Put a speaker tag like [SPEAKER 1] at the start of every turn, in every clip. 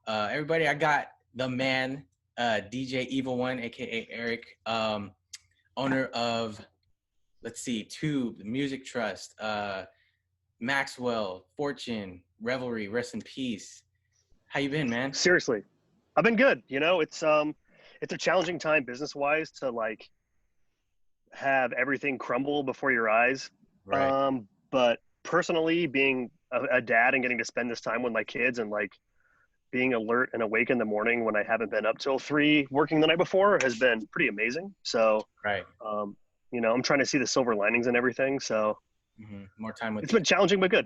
[SPEAKER 1] Everybody, I got the man, DJ EvilOne, aka Eric, owner of, let's see, Tube, the Music Trust, Maxwell, Fortune, Revelry, rest in peace. How you been, man?
[SPEAKER 2] Seriously, I've been good. It's a challenging time business wise to like have everything crumble before your eyes.
[SPEAKER 1] Right.
[SPEAKER 2] But personally, being a dad and getting to spend this time with my kids and like being alert and awake in the morning when I haven't been up till 3 working the night before has been pretty amazing. So,
[SPEAKER 1] Right.
[SPEAKER 2] um, I'm trying to see the silver linings and everything. So
[SPEAKER 1] More time with
[SPEAKER 2] it's
[SPEAKER 1] the
[SPEAKER 2] been challenging but good.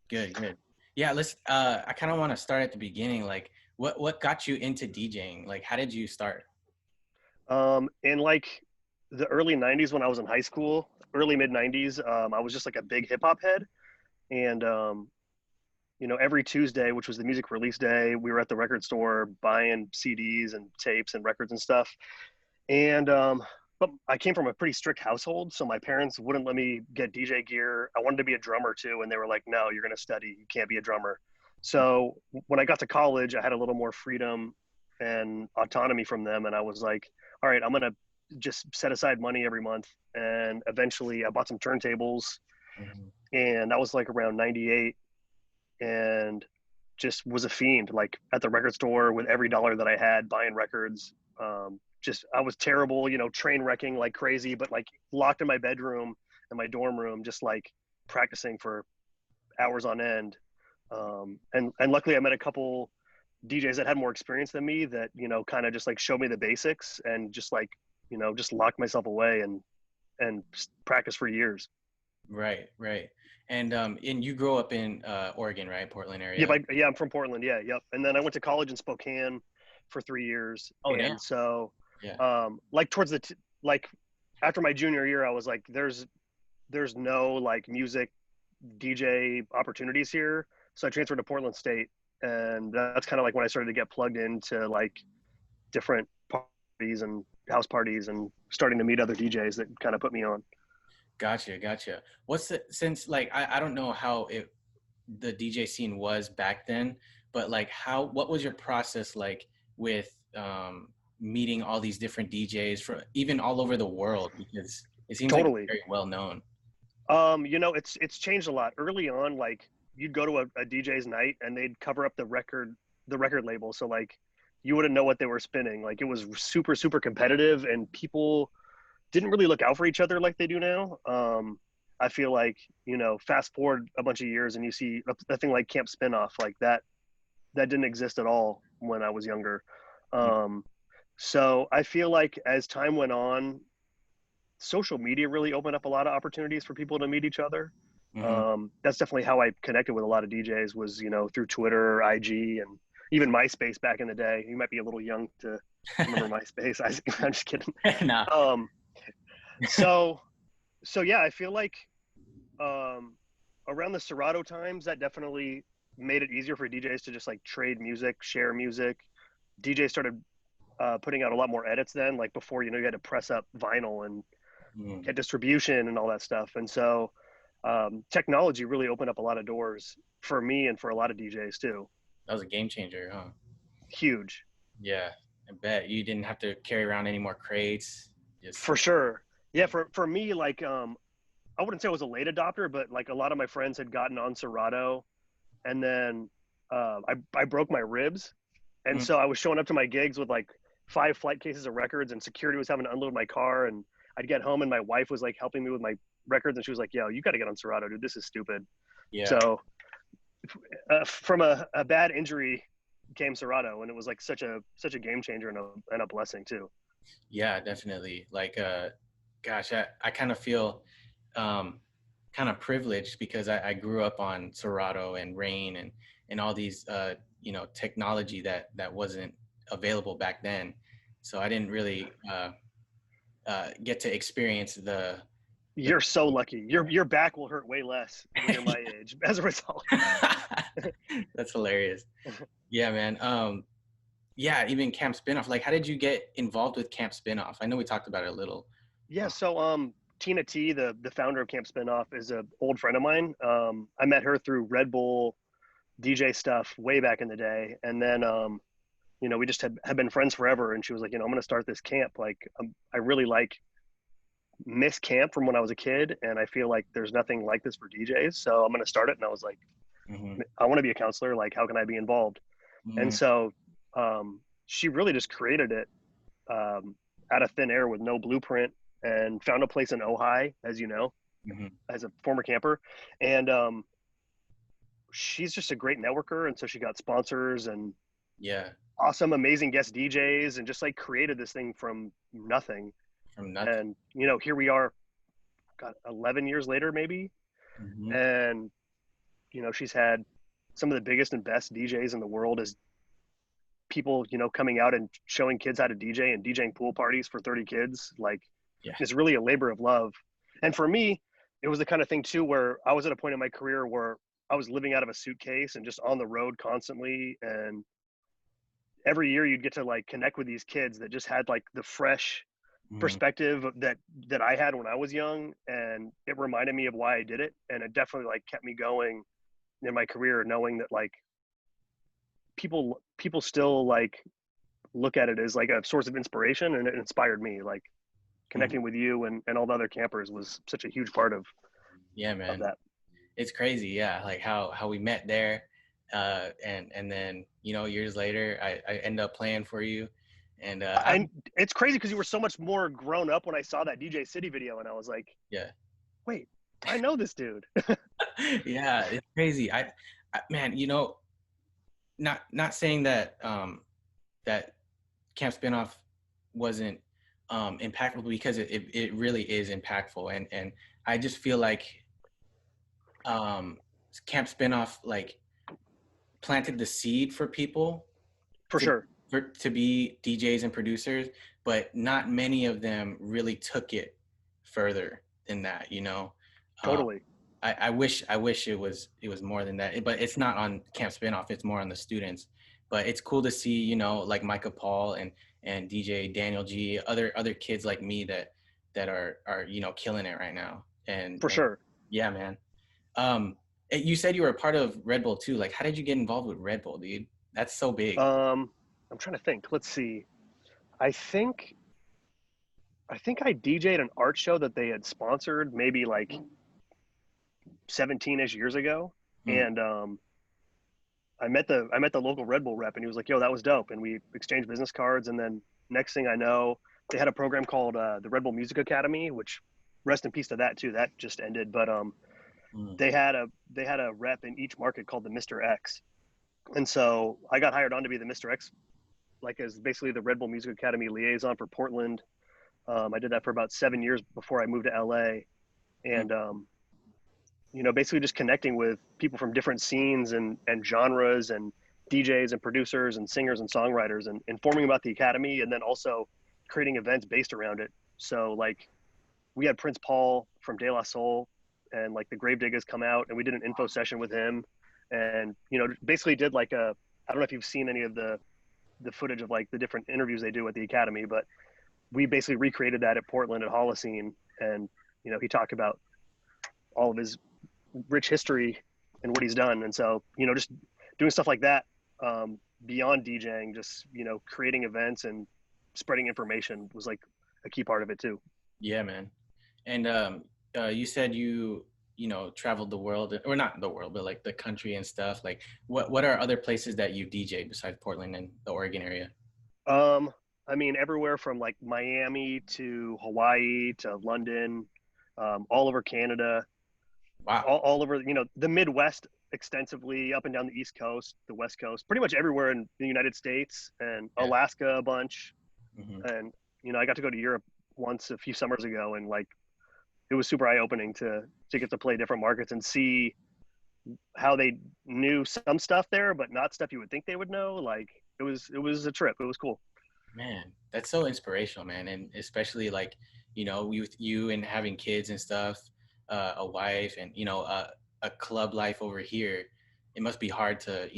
[SPEAKER 1] good, good. Yeah, let's I kind of want to start at the beginning. Like what got you into DJing? Like how did you start?
[SPEAKER 2] In like the early 90s when I was in high school, early mid 90s, I was just like a big hip hop head. And, every Tuesday, which was the music release day, we were at the record store buying CDs and tapes and records and stuff. And, but I came from a pretty strict household. So my parents wouldn't let me get DJ gear. I wanted to be a drummer too. And they were like, no, you're going to study. You can't be a drummer. So when I got to college, I had a little more freedom and autonomy from them. And I was like, all right, I'm going to just set aside money every month. And eventually I bought some turntables,
[SPEAKER 1] Mhm.
[SPEAKER 2] and that was like around 98, and just was a fiend like at the record store with every dollar that I had buying records. Just I was terrible, train wrecking like crazy, but like locked in my bedroom in my dorm room, just like practicing for hours on end. And luckily I met a couple DJs that had more experience than me that, kind of just like showed me the basics and just like, just locked myself away and practice for years.
[SPEAKER 1] Right, right. And you grew up in Oregon, right? Portland
[SPEAKER 2] Yep,
[SPEAKER 1] area.
[SPEAKER 2] yeah, I'm from Portland. Yeah, yep. And then I went to college in Spokane for 3 years,
[SPEAKER 1] Oh, damn.
[SPEAKER 2] and so,
[SPEAKER 1] Yeah.
[SPEAKER 2] like towards like after my junior year, I was like, there's no like music DJ opportunities here, so I transferred to Portland State, and that's kind of like when I started to get plugged into like different parties and house parties and starting to meet other DJs that kind of put me on.
[SPEAKER 1] Gotcha, gotcha. What's the since like I don't know how the DJ scene was back then, but like what was your process like with meeting all these different DJs from even all over the world because it seems like it's
[SPEAKER 2] Totally.
[SPEAKER 1] very well known.
[SPEAKER 2] It's changed a lot. Early on, like you'd go to a DJ's night and they'd cover up the record label. So like you wouldn't know what they were spinning. Like it was super, super competitive, and people didn't really look out for each other like they do now. I feel like, fast forward a bunch of years and you see a thing like Camp Spinoff, like that didn't exist at all when I was younger. Um, so I feel like as time went on, social media really opened up a lot of opportunities for people to meet each other.
[SPEAKER 1] Mm-hmm.
[SPEAKER 2] That's definitely how I connected with a lot of DJs was, through Twitter, IG, and even MySpace back in the day. You might be a little young to remember MySpace. I'm just kidding.
[SPEAKER 1] Nah.
[SPEAKER 2] Um, so, so yeah, I feel like um, around the Serato times, that definitely made it easier for DJs to just like trade music, share music. DJs started putting out a lot more edits then, like before, you had to press up vinyl and
[SPEAKER 1] Mm.
[SPEAKER 2] get distribution and all that stuff. And so technology really opened up a lot of doors for me and for a lot of DJs too.
[SPEAKER 1] That was a game changer, huh?
[SPEAKER 2] Huge.
[SPEAKER 1] Yeah, I bet you didn't have to carry around any more crates. Just
[SPEAKER 2] For sure. Yeah, for me, like I wouldn't say I was a late adopter, but like a lot of my friends had gotten on Serato, and then I broke my ribs, and
[SPEAKER 1] mm,
[SPEAKER 2] so I was showing up to my gigs with like 5 flight cases of records, and security was having to unload my car, and I'd get home and my wife was like helping me with my records, and she was like, "Yo, you got to get on Serato, dude. This is stupid."
[SPEAKER 1] yeah.
[SPEAKER 2] So from a bad injury came Serato, and it was like such a game changer and a blessing too.
[SPEAKER 1] Yeah, definitely. Like, gosh, I kind of feel kind of privileged because I grew up on Serato and Rain and all these, technology that wasn't available back then. So I didn't really get to experience the
[SPEAKER 2] You're so lucky. Your back will hurt way less when you're my age as a result.
[SPEAKER 1] That's hilarious. Yeah, man. Yeah, even Camp Spinoff. Like, how did you get involved with Camp Spinoff? I know we talked about it a little.
[SPEAKER 2] Yeah, so Tina T, the founder of Camp Spinoff, is a old friend of mine. I met her through Red Bull DJ stuff way back in the day. And then, we just had been friends forever. And she was like, I'm going to start this camp. Like, I really miss camp from when I was a kid. And I feel like there's nothing like this for DJs. So I'm going to start it. And I was like,
[SPEAKER 1] Mm-hmm.
[SPEAKER 2] I want to be a counselor. Like, how can I be involved? And
[SPEAKER 1] Mm-hmm.
[SPEAKER 2] so she really just created it out of thin air with no blueprint, and found a place in Ojai, as you know,
[SPEAKER 1] Mm-hmm.
[SPEAKER 2] as a former camper. And she's just a great networker. And so she got sponsors and
[SPEAKER 1] Yeah.
[SPEAKER 2] awesome, amazing guest DJs, and just like created this thing from nothing.
[SPEAKER 1] From nothing.
[SPEAKER 2] And, here we are, got 11 years later, maybe.
[SPEAKER 1] Mm-hmm.
[SPEAKER 2] And, she's had some of the biggest and best DJs in the world as people, coming out and showing kids how to DJ and DJing pool parties for 30 kids. Like,
[SPEAKER 1] Yeah.
[SPEAKER 2] it's really a labor of love. And for me, it was the kind of thing too, where I was at a point in my career where I was living out of a suitcase and just on the road constantly. And every year you'd get to like connect with these kids that just had like the fresh
[SPEAKER 1] Mm-hmm.
[SPEAKER 2] perspective that I had when I was young. And it reminded me of why I did it. And it definitely like kept me going in my career, knowing that like people still like look at it as like a source of inspiration. And it inspired me. Like,
[SPEAKER 1] Mm-hmm.
[SPEAKER 2] connecting with you and all the other campers was such a huge part of
[SPEAKER 1] Yeah, man.
[SPEAKER 2] that.
[SPEAKER 1] It's crazy. Yeah. Like how we met there. And then, years later, I end up playing for you. And
[SPEAKER 2] And it's crazy because you were so much more grown up when I saw that DJ City video, and I was like,
[SPEAKER 1] yeah.
[SPEAKER 2] wait, I know this dude.
[SPEAKER 1] Yeah, it's crazy. Man, not saying that that Camp Spinoff wasn't impactful, because it really is impactful, and I just feel like um Camp Spinoff like planted the seed for people
[SPEAKER 2] For
[SPEAKER 1] to
[SPEAKER 2] sure.
[SPEAKER 1] to be DJs and producers, but not many of them really took it further than that. Um,
[SPEAKER 2] Totally.
[SPEAKER 1] I wish it was more than that, but it's not on Camp Spinoff. It's more on the students. But it's cool to see, like Micah Paul and DJ Daniel G, other kids like me that are killing it right now.
[SPEAKER 2] For
[SPEAKER 1] And
[SPEAKER 2] sure.
[SPEAKER 1] yeah, man. Um, you said you were a part of Red Bull too. Like, how did you get involved with Red Bull, dude? That's so big.
[SPEAKER 2] I'm trying to think. Let's see. I think I DJ'd an art show that they had sponsored maybe like 17-ish years ago.
[SPEAKER 1] Hmm.
[SPEAKER 2] And I met the local Red Bull rep, and he was like, "Yo, that was dope." And we exchanged business cards. And then next thing I know, they had a program called the Red Bull Music Academy, which, rest in peace to that too. That just ended. But
[SPEAKER 1] Hmm.
[SPEAKER 2] they had a rep in each market called the Mr. X. And so I got hired on to be the Mr. X, like as basically the Red Bull Music Academy liaison for Portland. I did that for about 7 years before I moved to LA.
[SPEAKER 1] Hmm.
[SPEAKER 2] And basically just connecting with people from different scenes and genres, and DJs and producers and singers and songwriters, and informing about the academy, and then also creating events based around it. So like, we had Prince Paul from De La Soul and like the Gravediggers come out, and we did an info session with him. And basically did like I don't know if you've seen any of the footage of like the different interviews they do at the academy, but we basically recreated that at Portland at Holocene. And he talked about all of his rich history and what he's done. And so just doing stuff like that, beyond DJing, just creating events and spreading information was like a key part of it too.
[SPEAKER 1] Yeah, man. And you said you traveled the world, or not the world, but like the country and stuff. Like, what are other places that you DJ besides Portland and the Oregon area?
[SPEAKER 2] um I mean, everywhere from like Miami to Hawaii to London, all over Canada,
[SPEAKER 1] Wow.
[SPEAKER 2] all over the Midwest extensively, up and down the East Coast, the West Coast, pretty much everywhere in the United States, and
[SPEAKER 1] Yeah.
[SPEAKER 2] Alaska a bunch.
[SPEAKER 1] Hmm.
[SPEAKER 2] And I got to go to Europe once a few summers ago, and like, it was super eye opening to get to play different markets and see how they knew some stuff there, but not stuff you would think they would know. Like, it was a trip. It was cool.
[SPEAKER 1] Man, that's so inspirational, man. And especially like, with you and having kids and stuff, a wife, and a club life over here. It must be hard to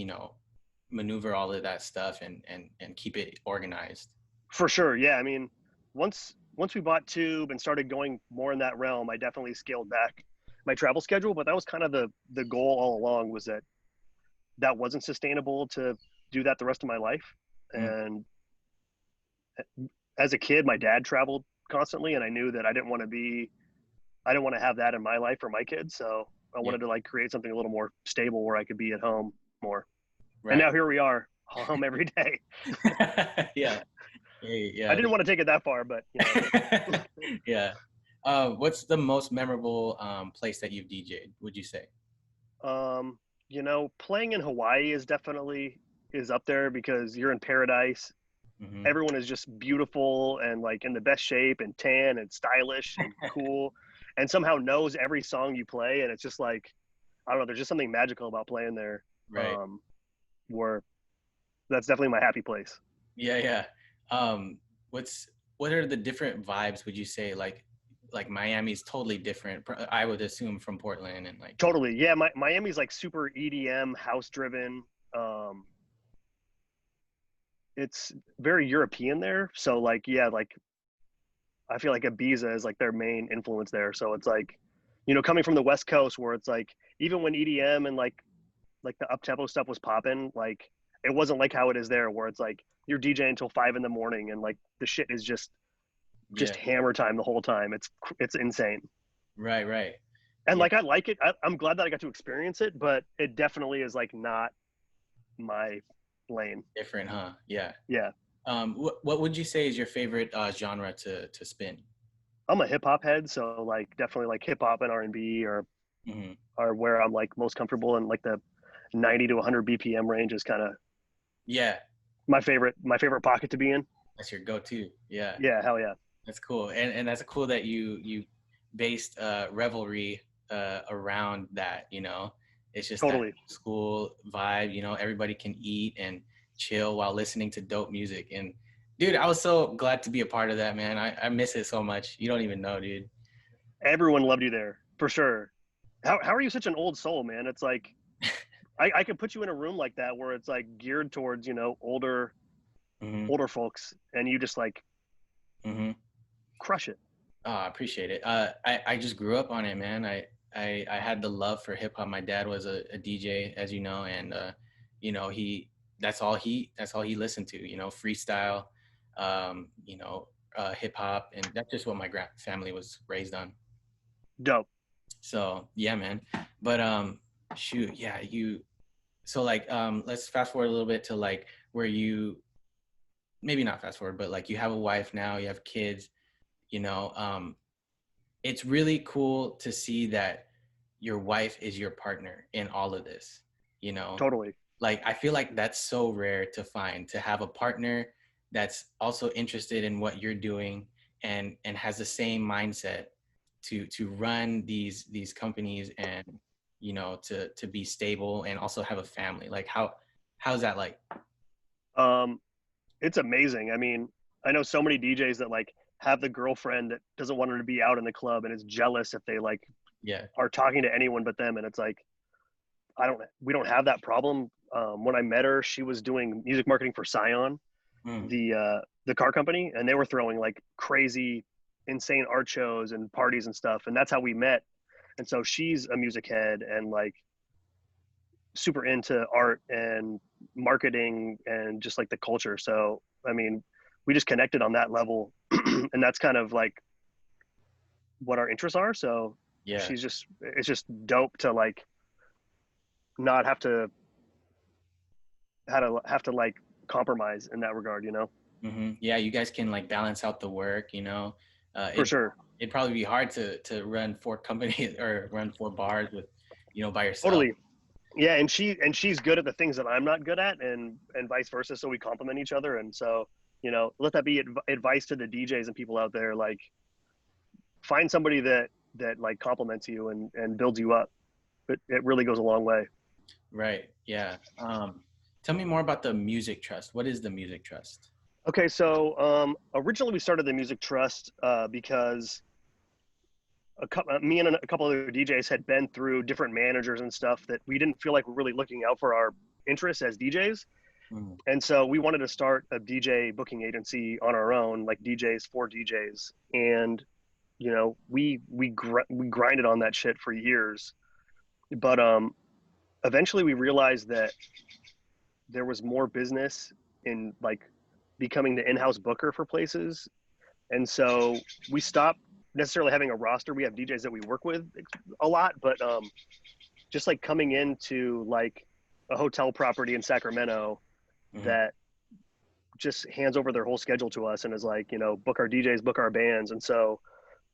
[SPEAKER 1] maneuver all of that stuff and keep it organized.
[SPEAKER 2] For sure. Yeah. I mean, once we bought Tube and started going more in that realm, I definitely scaled back my travel schedule. But that was kind of the goal all along, was that that wasn't sustainable to do that the rest of my life.
[SPEAKER 1] Mm,
[SPEAKER 2] And as a kid, my dad traveled constantly, and I knew that I didn't want to have that in my life for my kids. So I
[SPEAKER 1] yeah.
[SPEAKER 2] wanted to like create something a little more stable where I could be at home more. And
[SPEAKER 1] Right.
[SPEAKER 2] now here we are, home every day.
[SPEAKER 1] Yeah. Hey,
[SPEAKER 2] I
[SPEAKER 1] yeah.
[SPEAKER 2] didn't want to take it that far, but you know,
[SPEAKER 1] Yeah. What's the most memorable place that you've DJ'd, would you say?
[SPEAKER 2] um, playing in Hawaii is up there because you're in paradise.
[SPEAKER 1] Hmm.
[SPEAKER 2] Everyone is just beautiful and like in the best shape and tan and stylish and cool, and somehow knows every song you play. And it's just like, I don't know, there's just something magical about playing there.
[SPEAKER 1] Right.
[SPEAKER 2] Um, where that's definitely my happy place.
[SPEAKER 1] Yeah, yeah. Um, what are the different vibes, would you say? Like Miami's totally different, I would assume, from Portland and like,
[SPEAKER 2] Totally. Yeah, Miami's like super EDM, house driven. Um, it's very European there. So like, yeah, like I feel like Ibiza is like their main influence there. So it's like, coming from the West Coast where it's like even when EDM and like the up tempo stuff was popping, like it wasn't like how it is there where it's like you're DJing until 5 in the morning and like the shit is just
[SPEAKER 1] yeah,
[SPEAKER 2] hammer time the whole time. It's insane.
[SPEAKER 1] right, right.
[SPEAKER 2] And
[SPEAKER 1] Yeah,
[SPEAKER 2] like I like it. I'm glad that I got to experience it, but it definitely is like not my lane.
[SPEAKER 1] different, huh? Yeah.
[SPEAKER 2] Yeah.
[SPEAKER 1] What would you say is your favorite genre to spin?
[SPEAKER 2] I'm a hip hop head, so like definitely like hip hop and R&B
[SPEAKER 1] Hmm.
[SPEAKER 2] are where I'm like most comfortable, and like the 90 to 100 BPM range is kind of
[SPEAKER 1] Yeah,
[SPEAKER 2] my favorite pocket to be in.
[SPEAKER 1] that's your go-to. Yeah,
[SPEAKER 2] Yeah, hell yeah.
[SPEAKER 1] that's cool. And that's cool that you based Revelry around that, you know. It's just that
[SPEAKER 2] Totally.
[SPEAKER 1] school vibe, you know, everybody can eat and chill while listening to dope music. And dude, I was so glad to be a part of that, man. I miss it so much. You don't even know, dude.
[SPEAKER 2] Everyone loved you there for sure. How are you such an old soul, man? It's like I could put you in a room like that where it's like geared towards,
[SPEAKER 1] Hmm.
[SPEAKER 2] older folks, and you just like
[SPEAKER 1] Hmm.
[SPEAKER 2] crush it.
[SPEAKER 1] Oh, I appreciate it. I just grew up on it, man. I had the love for hip hop. My dad was a DJ, as you know, and you know, that's all he listened to, you know, freestyle, you know, hip hop, and that's just what my family was raised on.
[SPEAKER 2] Dope.
[SPEAKER 1] So yeah, man. But shoot, yeah, so like let's fast forward a little bit to like where you, maybe not fast forward, but like you have a wife now, you have kids, you know, it's really cool to see that your wife is your partner in all of this, you know.
[SPEAKER 2] Totally.
[SPEAKER 1] Like I feel like that's so rare to find, to have a partner that's also interested in what you're doing and has the same mindset to run these companies, and you know, to be stable and also have a family. Like how's that like?
[SPEAKER 2] Um, it's amazing. I mean, I know so many DJs that like have the girlfriend that doesn't want her to be out in the club and is jealous if they like
[SPEAKER 1] Yeah.
[SPEAKER 2] are talking to anyone but them. And it's like, we don't have that problem. When I met her, she was doing music marketing for Scion,
[SPEAKER 1] Mm.
[SPEAKER 2] the car company, and they were throwing like crazy, insane art shows and parties and stuff. And that's how we met. And so she's a music head and like super into art and marketing and just like the culture. So, I mean, we just connected on that level. And that's kind of like what our interests are. So
[SPEAKER 1] Yeah.
[SPEAKER 2] it's just dope to like not have to like compromise in that regard.
[SPEAKER 1] Hmm. Yeah, you guys can like balance out the work, you know.
[SPEAKER 2] For sure.
[SPEAKER 1] It'd probably be hard to run four companies or run four bars with, you know, by yourself.
[SPEAKER 2] Totally. Yeah. And she's good at the things that I'm not good at, and vice versa. So we complement each other. And so, let that be advice to the DJs and people out there. Like, find somebody that like compliments you and builds you up. It really goes a long way.
[SPEAKER 1] Right. Yeah. Tell me more about the Music Trust. What is the Music Trust?
[SPEAKER 2] Okay, so originally we started the Music Trust because me and a couple other DJs had been through different managers and stuff that we didn't feel like we're really looking out for our interests as DJs.
[SPEAKER 1] Mm.
[SPEAKER 2] And so we wanted to start a DJ booking agency on our own, like DJs for DJs. And we grinded on that shit for years. But eventually we realized that there was more business in like becoming the in-house booker for places. And so we stopped necessarily having a roster. We have DJs that we work with a lot, but just like coming into like a hotel property in Sacramento
[SPEAKER 1] Mm-hmm.
[SPEAKER 2] that just hands over their whole schedule to us and is like, book our DJs, book our bands. And so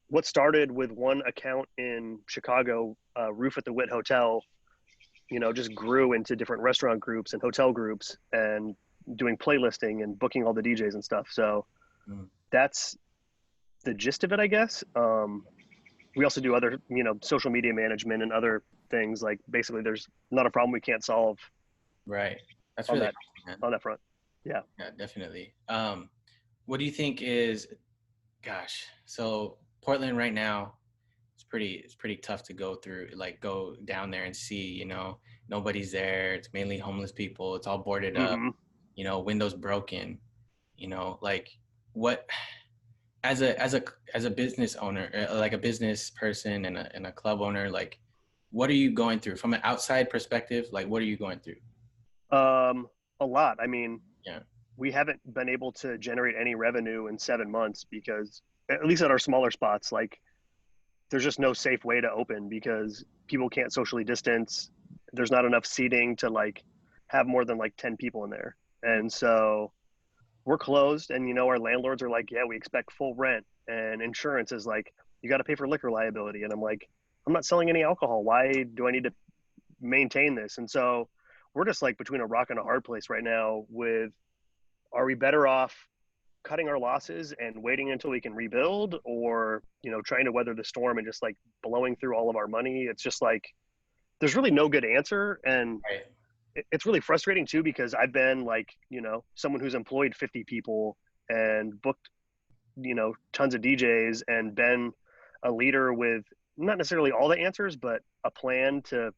[SPEAKER 2] what started with one account in Chicago, Roof at the Wit Hotel, just grew into different restaurant groups and hotel groups and doing playlisting and booking all the DJs and stuff. So
[SPEAKER 1] Mm-hmm.
[SPEAKER 2] that's the gist of it, I guess. We also do other, social media management and other things. Like basically there's not a problem we can't solve
[SPEAKER 1] Right. That's
[SPEAKER 2] on
[SPEAKER 1] really
[SPEAKER 2] that,
[SPEAKER 1] awesome, man.
[SPEAKER 2] on that front. Yeah.
[SPEAKER 1] Yeah, definitely. What do you think is, gosh, so Portland right now, it's pretty tough to go through, like go down there and see, nobody's there. It's mainly homeless people. It's all boarded up,
[SPEAKER 2] Mm-hmm.
[SPEAKER 1] windows broken, like what as a business owner, like a business person and a club owner, like what are you going through from an outside perspective? Like what are you going through?
[SPEAKER 2] A lot. I mean,
[SPEAKER 1] Yeah.
[SPEAKER 2] we haven't been able to generate any revenue in 7 months because at least at our smaller spots, like there's just no safe way to open because people can't socially distance. There's not enough seating to like have more than like 10 people in there. And so we're closed and our landlords are like, yeah, we expect full rent, and insurance is like, you got to pay for liquor liability. And I'm like, I'm not selling any alcohol. Why do I need to maintain this? And so we're just like between a rock and a hard place right now with, are we better off cutting our losses and waiting until we can rebuild, or trying to weather the storm and just like blowing through all of our money? It's just like there's really no good answer, and
[SPEAKER 1] Right.
[SPEAKER 2] it's really frustrating too because I've been like someone who's employed 50 people and booked tons of DJs and been a leader with not necessarily all the answers but a plan to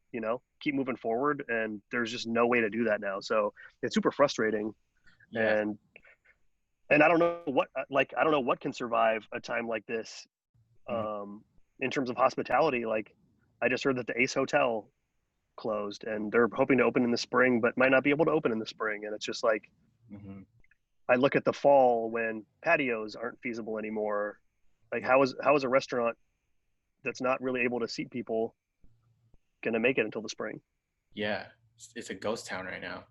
[SPEAKER 2] keep moving forward, and there's just no way to do that now. So it's super frustrating.
[SPEAKER 1] Yeah.
[SPEAKER 2] And I don't know what can survive a time like this.
[SPEAKER 1] Mhm.
[SPEAKER 2] In terms of hospitality, like I just heard that the Ace Hotel closed and they're hoping to open in the spring but might not be able to open in the spring. And it's just like,
[SPEAKER 1] Mhm.
[SPEAKER 2] I look at the fall when patios aren't feasible anymore. Like
[SPEAKER 1] Yeah.
[SPEAKER 2] how is a restaurant that's not really able to seat people going to make it until the spring?
[SPEAKER 1] Yeah. It's a ghost town right now.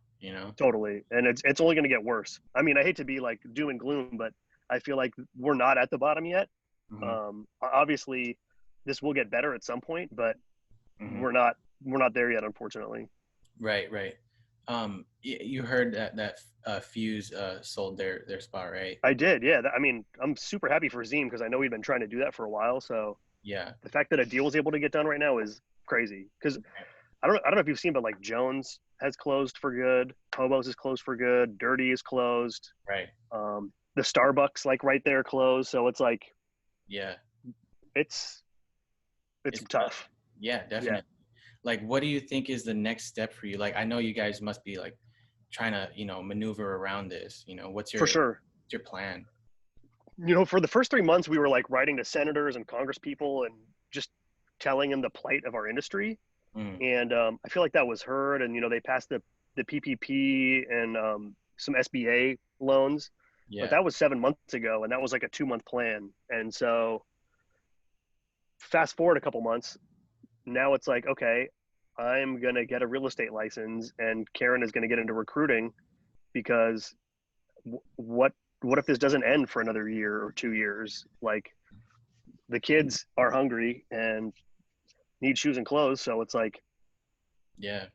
[SPEAKER 2] Totally. And it's only going to get worse. I mean, I hate to be like doom and gloom, but I feel like we're not at the bottom yet.
[SPEAKER 1] Mhm.
[SPEAKER 2] Obviously this will get better at some point, but
[SPEAKER 1] Mhm.
[SPEAKER 2] we're not there yet, unfortunately.
[SPEAKER 1] Right, right. You heard that Fuse sold their spot, right?
[SPEAKER 2] I did. Yeah. I mean, I'm super happy for Zeem because I know we've been trying to do that for a while. So
[SPEAKER 1] Yeah.
[SPEAKER 2] the fact that a deal was able to get done right now is crazy. Because I don't know if you've seen, but like Jones has closed for good. Hobos is closed for good. Dirty is closed.
[SPEAKER 1] Right.
[SPEAKER 2] The Starbucks like right there closed. So it's like
[SPEAKER 1] Yeah.
[SPEAKER 2] it's
[SPEAKER 1] It's tough.
[SPEAKER 2] tough.
[SPEAKER 1] Yeah,
[SPEAKER 2] Yeah.
[SPEAKER 1] definitely. Like, what do you think is the next step for you? Like, I know you guys must be like trying to, maneuver around this. What's
[SPEAKER 2] For
[SPEAKER 1] your
[SPEAKER 2] sure.
[SPEAKER 1] plan?
[SPEAKER 2] For the first 3 months, we were like writing to senators and Congress people and just telling them the plight of our industry.
[SPEAKER 1] Mm,
[SPEAKER 2] And I feel like that was heard. And they passed the PPP and some SBA loans, but
[SPEAKER 1] yeah.
[SPEAKER 2] that was 7 months ago, and that was like a 2 month plan. And so fast forward a couple months, now it's like, okay, I'm gonna get a real estate license, and Karen is gonna get into recruiting because what what if this doesn't end for another year or 2 years? Like the kids are hungry and need shoes and clothes, so it's like
[SPEAKER 1] Yeah.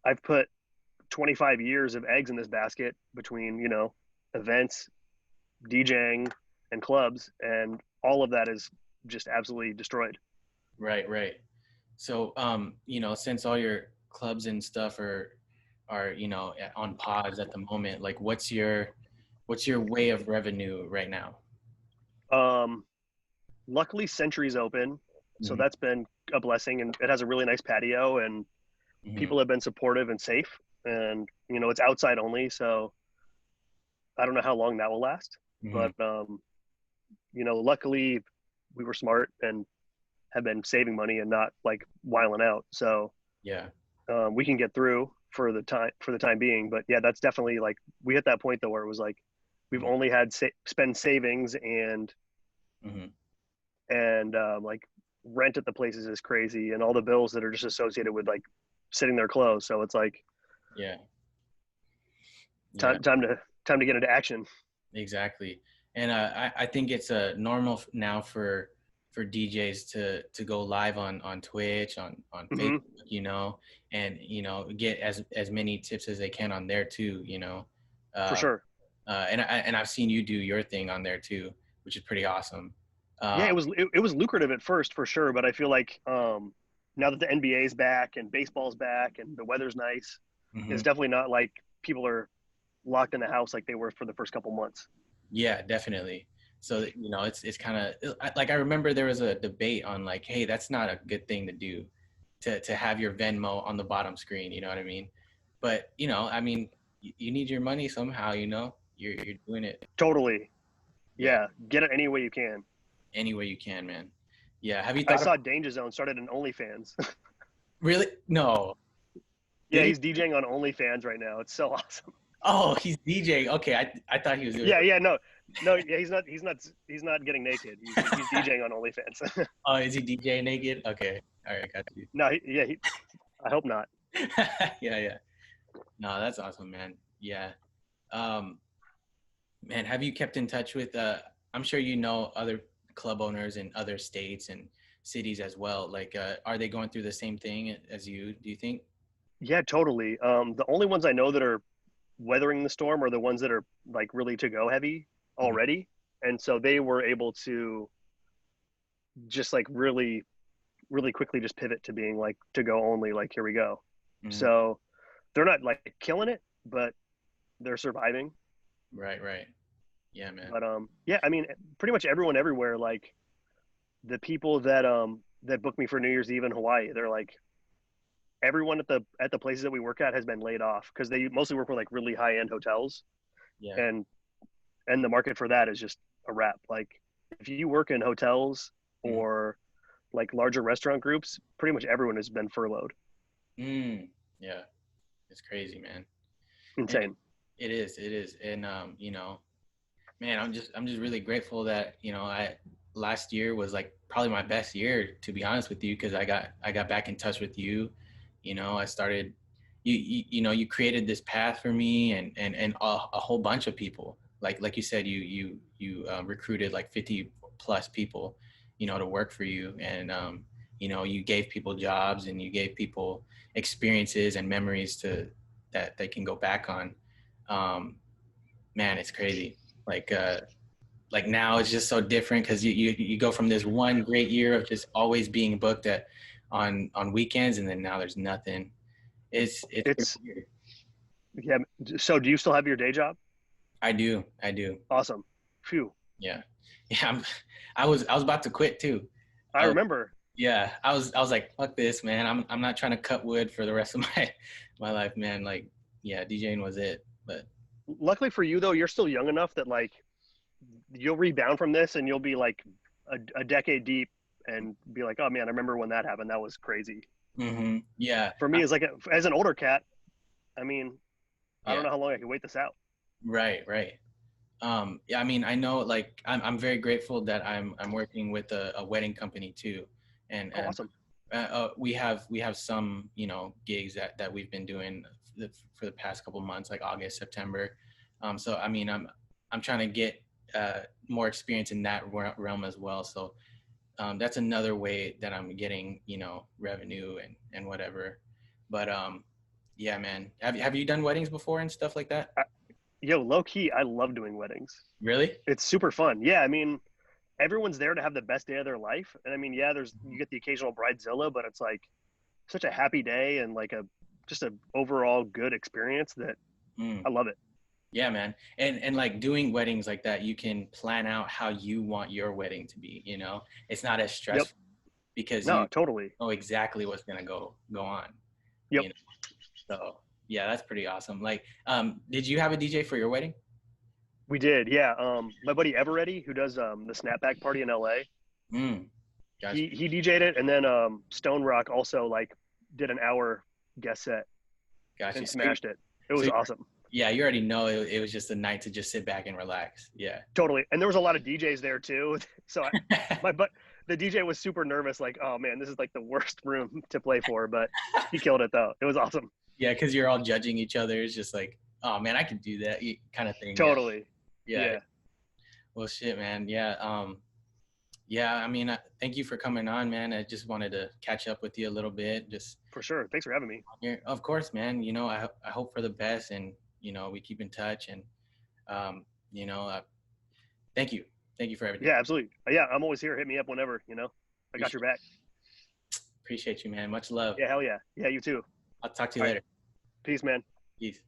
[SPEAKER 2] I've put 25 years of eggs in this basket between events, DJing, and clubs, and all of that is just absolutely destroyed.
[SPEAKER 1] Right, right. So, since all your clubs and stuff are on pause at the moment, like what's your way of revenue right now?
[SPEAKER 2] Um, Luckily, Century's open, so
[SPEAKER 1] Hmm.
[SPEAKER 2] that's been a blessing, and it has a really nice patio, and
[SPEAKER 1] Hmm.
[SPEAKER 2] people have been supportive and safe, and it's outside only, so I don't know how long that will last,
[SPEAKER 1] Hmm.
[SPEAKER 2] but luckily we were smart and have been saving money and not like wiling out. So
[SPEAKER 1] Yeah.
[SPEAKER 2] we can get through for the time being. But yeah, that's definitely like we hit that point though where it was like we've
[SPEAKER 1] Mhm.
[SPEAKER 2] only had spend savings
[SPEAKER 1] Mhm.
[SPEAKER 2] and like rent at the places is crazy and all the bills that are just associated with like sitting there closed. So it's like
[SPEAKER 1] Yeah. Yeah.
[SPEAKER 2] time to get into action.
[SPEAKER 1] Exactly. And I think it's normal now for DJs to go live on Twitch, on
[SPEAKER 2] Hmm.
[SPEAKER 1] Facebook, and get as many tips as they can on there too,
[SPEAKER 2] For
[SPEAKER 1] uh,
[SPEAKER 2] sure.
[SPEAKER 1] and I've seen you do your thing on there too, which is pretty awesome.
[SPEAKER 2] Yeah,
[SPEAKER 1] Um,
[SPEAKER 2] it was lucrative at first for sure, but I feel like now that the NBA is back and baseball's back and the weather's nice, it's
[SPEAKER 1] mhm.
[SPEAKER 2] definitely not like people are locked in the house like they were for the first couple months.
[SPEAKER 1] Yeah, definitely. So it's kind of like I remember there was a debate on like, hey, that's not a good thing to do, to have your Venmo on the bottom screen. You know what I mean? But I mean, you need your money somehow. You're doing it.
[SPEAKER 2] Totally.
[SPEAKER 1] Yeah,
[SPEAKER 2] Yeah, get it any way you can.
[SPEAKER 1] any way you can, man. Yeah. Have you
[SPEAKER 2] I
[SPEAKER 1] thought
[SPEAKER 2] saw
[SPEAKER 1] about
[SPEAKER 2] Danger Zone started an OnlyFans.
[SPEAKER 1] really? No.
[SPEAKER 2] Yeah,
[SPEAKER 1] Did he?
[SPEAKER 2] he's DJing on OnlyFans right now. It's so awesome.
[SPEAKER 1] Oh, he's DJing. Okay, I thought he was doing.
[SPEAKER 2] Yeah, yeah, no, yeah, he's not getting naked. He's DJing on OnlyFans.
[SPEAKER 1] Oh, is he DJ naked? Okay. All right, got you.
[SPEAKER 2] No, I hope not.
[SPEAKER 1] Yeah, yeah. No, that's awesome, man. Yeah. Um, Man, have you kept in touch with I'm sure other club owners in other states and cities as well. Like are they going through the same thing as you, do you think?
[SPEAKER 2] Yeah, totally. The only ones I know that are weathering the storm are the ones that are like really to go heavy
[SPEAKER 1] Mhm.
[SPEAKER 2] already, and so they were able to just like really quickly just pivot to being like to go only. Like here we go.
[SPEAKER 1] Mhm.
[SPEAKER 2] So they're not like killing it, but they're surviving.
[SPEAKER 1] Right, right. Yeah, man.
[SPEAKER 2] But yeah, I mean, pretty much everyone everywhere, like the people that booked me for New Year's Eve in Hawaii, they're like everyone at the places that we work at has been laid off because they mostly work with like really high end hotels,
[SPEAKER 1] Yeah.
[SPEAKER 2] and the market for that is just a wrap. Like if you work in hotels
[SPEAKER 1] Mhm.
[SPEAKER 2] or like larger restaurant groups, pretty much everyone has been furloughed.
[SPEAKER 1] Mm. Yeah. It's crazy, man. And
[SPEAKER 2] Insane.
[SPEAKER 1] it is. And man, I'm just really grateful that, I last year was like probably my best year, to be honest with you, because I got back in touch with you. I started you created this path for me, and a whole bunch of people, like you said, you recruited like 50 plus people, to work for you, and you gave people jobs, and you gave people experiences and memories to that they can go back on. Man, it's crazy. Like like now it's just so different because you go from this one great year of just always being booked at on weekends, and then now there's nothing. It's pretty
[SPEAKER 2] It's
[SPEAKER 1] weird.
[SPEAKER 2] yeah. So do you still have your day job?
[SPEAKER 1] I do.
[SPEAKER 2] Awesome. Phew.
[SPEAKER 1] Yeah. Yeah. I was about to quit too.
[SPEAKER 2] I
[SPEAKER 1] I was,
[SPEAKER 2] remember.
[SPEAKER 1] yeah, I was like, fuck this, man. I'm not trying to cut wood for the rest of my life, man. Like, yeah, DJing was it. But
[SPEAKER 2] Luckily for you though, you're still young enough that like you'll rebound from this and you'll be like a decade deep and be like, oh man, I remember when that happened. That was crazy.
[SPEAKER 1] yeah.
[SPEAKER 2] For me, as like as an older cat, I mean, I don't
[SPEAKER 1] Yeah.
[SPEAKER 2] know how long I can wait this out.
[SPEAKER 1] Right, right. Yeah, I mean, I know, like, I'm very grateful that I'm working with a wedding company too, and
[SPEAKER 2] Oh, awesome.
[SPEAKER 1] we have some gigs that we've been doing for the past couple months, like August, September. So I mean, I'm trying to get more experience in that realm as well. So that's another way that I'm getting revenue and whatever. But yeah, man, have you done weddings before and stuff like that?
[SPEAKER 2] I, Yo, low key, I love doing weddings.
[SPEAKER 1] Really?
[SPEAKER 2] It's super fun. Yeah, I mean, everyone's there to have the best day of their life, and I mean, yeah, there's you get the occasional bridezilla, but it's like such a happy day and like a just a overall good experience that
[SPEAKER 1] Mm.
[SPEAKER 2] I love it.
[SPEAKER 1] Yeah, man. And like doing weddings like that, you can plan out how you want your wedding to be, It's not as
[SPEAKER 2] Yep.
[SPEAKER 1] stressful because
[SPEAKER 2] No,
[SPEAKER 1] you
[SPEAKER 2] totally.
[SPEAKER 1] know exactly what's gonna go on,
[SPEAKER 2] Yep.
[SPEAKER 1] you know. So yeah, that's pretty awesome. Like, did you have a DJ for your wedding?
[SPEAKER 2] We did. Yeah. My buddy Eveready, who does the Snapback Party in LA,
[SPEAKER 1] Mm, gotcha.
[SPEAKER 2] he DJ'd it, and then Stone Rock also like did an hour guest set
[SPEAKER 1] Got you.
[SPEAKER 2] and
[SPEAKER 1] So,
[SPEAKER 2] smashed it. It
[SPEAKER 1] so
[SPEAKER 2] was
[SPEAKER 1] you,
[SPEAKER 2] awesome.
[SPEAKER 1] yeah, you already know it was just a night to just sit back and relax. Yeah.
[SPEAKER 2] Totally. And there was a lot of DJs there too. So the DJ was super nervous, like, oh man, this is like the worst room to play for, but he killed it though. It was awesome.
[SPEAKER 1] Yeah, because you're all judging each other. It's just like, oh man, I can do that kind of thing. Yeah.
[SPEAKER 2] Totally.
[SPEAKER 1] Yeah.
[SPEAKER 2] Yeah.
[SPEAKER 1] Well, shit, man. Yeah. Yeah. I mean, thank you for coming on, man. I just wanted to catch up with you a little bit. Just
[SPEAKER 2] For sure. Thanks for having me.
[SPEAKER 1] of course, man. You know, I hope for the best, and you know, we keep in touch, and you know, thank you. Thank you for everything.
[SPEAKER 2] Yeah, absolutely. Yeah, I'm always here. Hit me up whenever, you know. I got your back.
[SPEAKER 1] Appreciate you, man. Much love.
[SPEAKER 2] Yeah, hell yeah. Yeah, you too.
[SPEAKER 1] I'll talk to you
[SPEAKER 2] All
[SPEAKER 1] later.
[SPEAKER 2] right. Peace, man.
[SPEAKER 1] Peace.